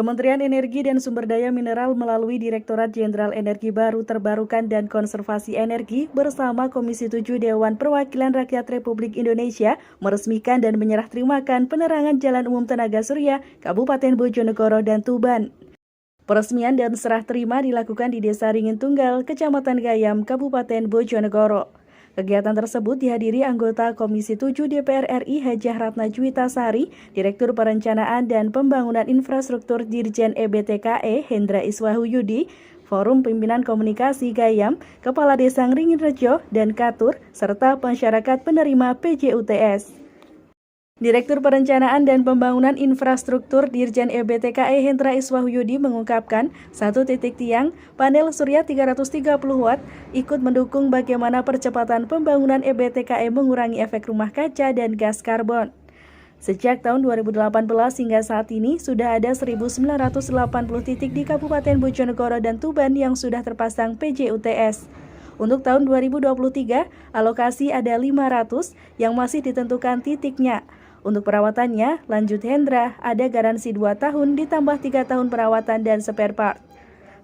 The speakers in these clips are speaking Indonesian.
Kementerian Energi dan Sumber Daya Mineral melalui Direktorat Jenderal Energi Baru Terbarukan dan Konservasi Energi bersama Komisi 7 Dewan Perwakilan Rakyat Republik Indonesia meresmikan dan menyerah terimakan penerangan Jalan Umum Tenaga Surya Kabupaten Bojonegoro dan Tuban. Peresmian dan serah terima dilakukan di Desa Ringin Tunggal, Kecamatan Gayam, Kabupaten Bojonegoro. Kegiatan tersebut dihadiri anggota Komisi 7 DPR RI Hajah Ratna Juwitasari, Direktur Perencanaan dan Pembangunan Infrastruktur Dirjen EBTKE Hendra Iswahuyudi, Forum Pimpinan Komunikasi Gayam, Kepala Desa Ringin Rejo, dan Katur, serta masyarakat penerima PJUTS. Direktur Perencanaan dan Pembangunan Infrastruktur Dirjen EBTKE Hendra Iswahuyudi mengungkapkan, satu titik tiang panel surya 330 watt ikut mendukung bagaimana percepatan pembangunan EBTKE mengurangi efek rumah kaca dan gas karbon. Sejak tahun 2018 hingga saat ini sudah ada 1.980 titik di Kabupaten Bojonegoro dan Tuban yang sudah terpasang PJUTS. Untuk tahun 2023, alokasi ada 500 yang masih ditentukan titiknya. Untuk perawatannya, lanjut Hendra, ada garansi 2 tahun ditambah 3 tahun perawatan dan spare part.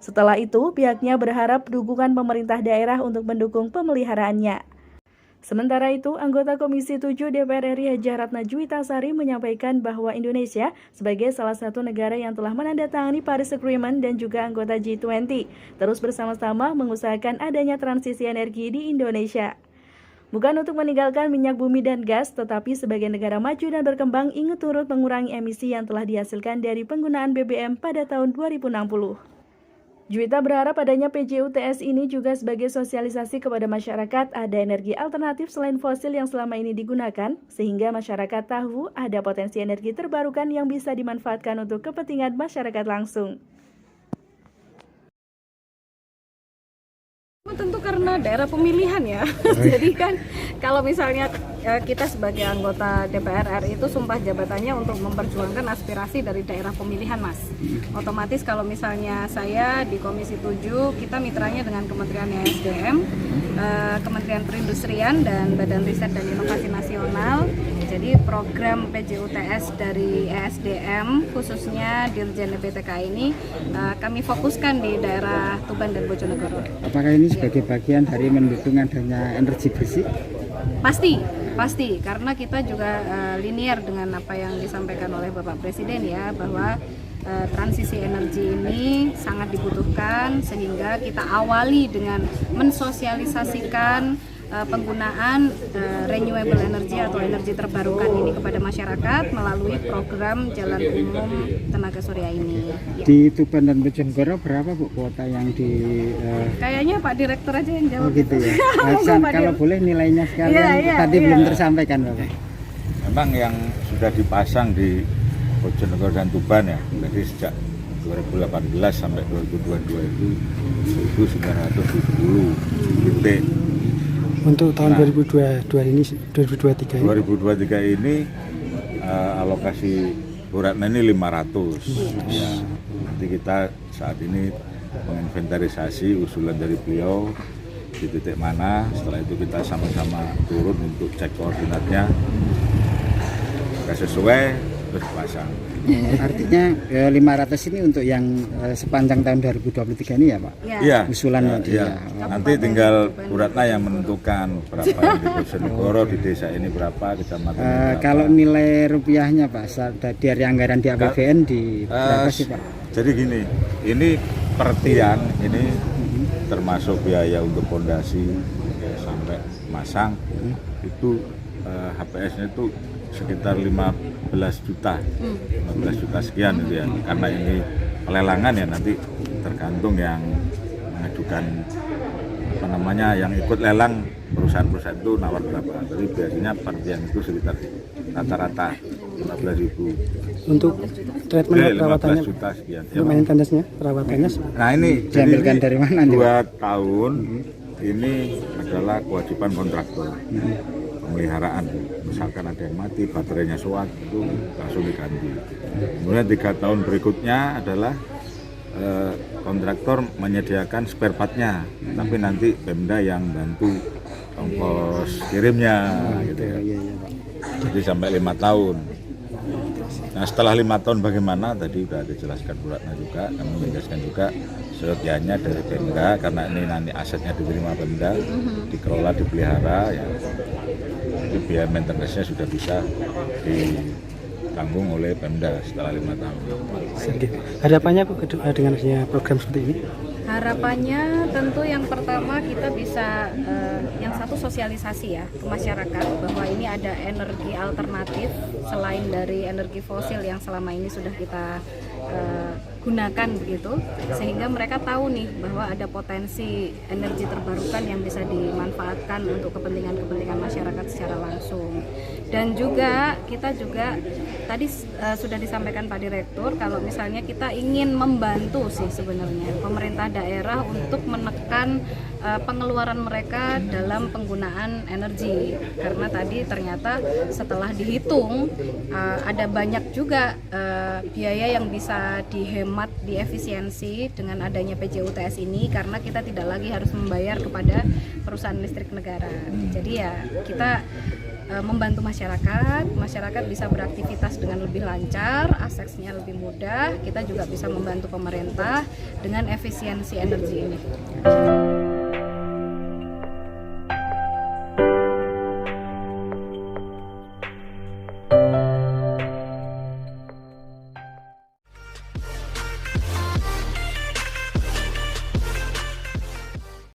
Setelah itu, pihaknya berharap dukungan pemerintah daerah untuk mendukung pemeliharaannya. Sementara itu, anggota Komisi 7 DPR RI Hajah Ratna Juwitasari menyampaikan bahwa Indonesia sebagai salah satu negara yang telah menandatangani Paris Agreement dan juga anggota G20, terus bersama-sama mengusahakan adanya transisi energi di Indonesia. Bukan untuk meninggalkan minyak bumi dan gas, tetapi sebagai negara maju dan berkembang ingin turut mengurangi emisi yang telah dihasilkan dari penggunaan BBM pada tahun 2060. Juwita berharap adanya PJUTS ini juga sebagai sosialisasi kepada masyarakat ada energi alternatif selain fosil yang selama ini digunakan, sehingga masyarakat tahu ada potensi energi terbarukan yang bisa dimanfaatkan untuk kepentingan masyarakat langsung. Tentu karena daerah pemilihan ya. Jadi kan kalau misalnya kita sebagai anggota DPR RI itu sumpah jabatannya untuk memperjuangkan aspirasi dari daerah pemilihan, Mas. Otomatis kalau misalnya saya di Komisi 7, kita mitranya dengan Kementerian ESDM, Kementerian Perindustrian dan Badan Riset dan Inovasi Nasional. Jadi program PJUTS dari ESDM khususnya Dirjen EBTKE ini kami fokuskan di daerah Tuban dan Bojonegoro. Apakah ini sebagai bagian dari mendukung adanya energi bersih? Pasti, karena kita juga linear dengan apa yang disampaikan oleh Bapak Presiden ya, bahwa transisi energi ini sangat dibutuhkan, sehingga kita awali dengan mensosialisasikan penggunaan renewable energy atau energi terbarukan ini kepada masyarakat melalui program Jalan Umum Tenaga Surya ini. Di Tuban dan Bojonegoro berapa Bu kuota yang di? Kayaknya Pak Direktur aja yang jawab. Oh gitu ya. Kalau boleh nilainya sekalian tadi belum tersampaikan Bapak. Memang yang sudah dipasang di Bojonegoro dan Tuban ya, jadi sejak 2018 sampai 2022 itu 1.970 titik. Untuk tahun 2023 ini? 2023 ini alokasi Bu Ratna ini 500. Ya, nanti kita saat ini menginventarisasi usulan dari beliau di titik mana. Setelah itu kita sama-sama turun untuk cek koordinatnya. Jika sesuai terus pasang. Artinya 500 ini untuk yang sepanjang tahun 2023 ini ya Pak? Iya. Usulannya ya. Nanti tinggal Bu Ratna yang menentukan berapa yang di Bojonegoro, di desa ini berapa, kecamatan berapa. Kalau nilai rupiahnya Pak, dari anggaran di APBN di berapa sih Pak? Jadi gini, ini per tiang ini termasuk biaya untuk fondasi sampai masang itu HPS-nya itu sekitar 15 juta sekian gitu ya, karena ini pelelangan ya, nanti tergantung yang mengajukan yang ikut lelang perusahaan-perusahaan itu nawar berapa, jadi biasanya per tiang itu sekitar rata-rata 15.000 untuk treatment perawatannya, 15 juta sekian ya, maintenance-nya, perawatannya. Nah ini diambilkan dari mana? 2 tahun ini adalah kewajiban kontraktor pemeliharaan. Misalkan ada yang mati, baterainya soak, itu langsung diganti. Kemudian 3 tahun berikutnya adalah kontraktor menyediakan spare part-nya, tapi nanti Pemda yang bantu ongkos kirimnya gitu ya. Jadi sampai 5 tahun. Nah setelah 5 tahun bagaimana tadi sudah dijelaskan Bu Ratna juga, kami menjelaskan juga seyogianya dari Pemda karena ini nanti asetnya diterima Pemda, dikelola, dipelihara ya. Jadi biaya maintenance-nya sudah bisa ditanggung oleh Pemda setelah 5 tahun. Harapannya Bu, dengan adanya program seperti ini? Harapannya tentu yang pertama kita bisa yang satu sosialisasi ya ke masyarakat bahwa ini ada energi alternatif selain dari energi fosil yang selama ini sudah kita gunakan begitu, sehingga mereka tahu nih bahwa ada potensi energi terbarukan yang bisa dimanfaatkan untuk kepentingan masyarakat secara langsung. Dan juga kita juga tadi sudah disampaikan Pak Direktur kalau misalnya kita ingin membantu sih sebenarnya pemerintah daerah untuk menekan pengeluaran mereka dalam penggunaan energi, karena tadi ternyata setelah dihitung ada banyak juga biaya yang bisa dihemat di efisiensi dengan adanya PJUTS ini, karena kita tidak lagi harus membayar kepada perusahaan listrik negara. Jadi ya kita membantu masyarakat bisa beraktivitas dengan lebih lancar, aksesnya lebih mudah, kita juga bisa membantu pemerintah dengan efisiensi energi ini.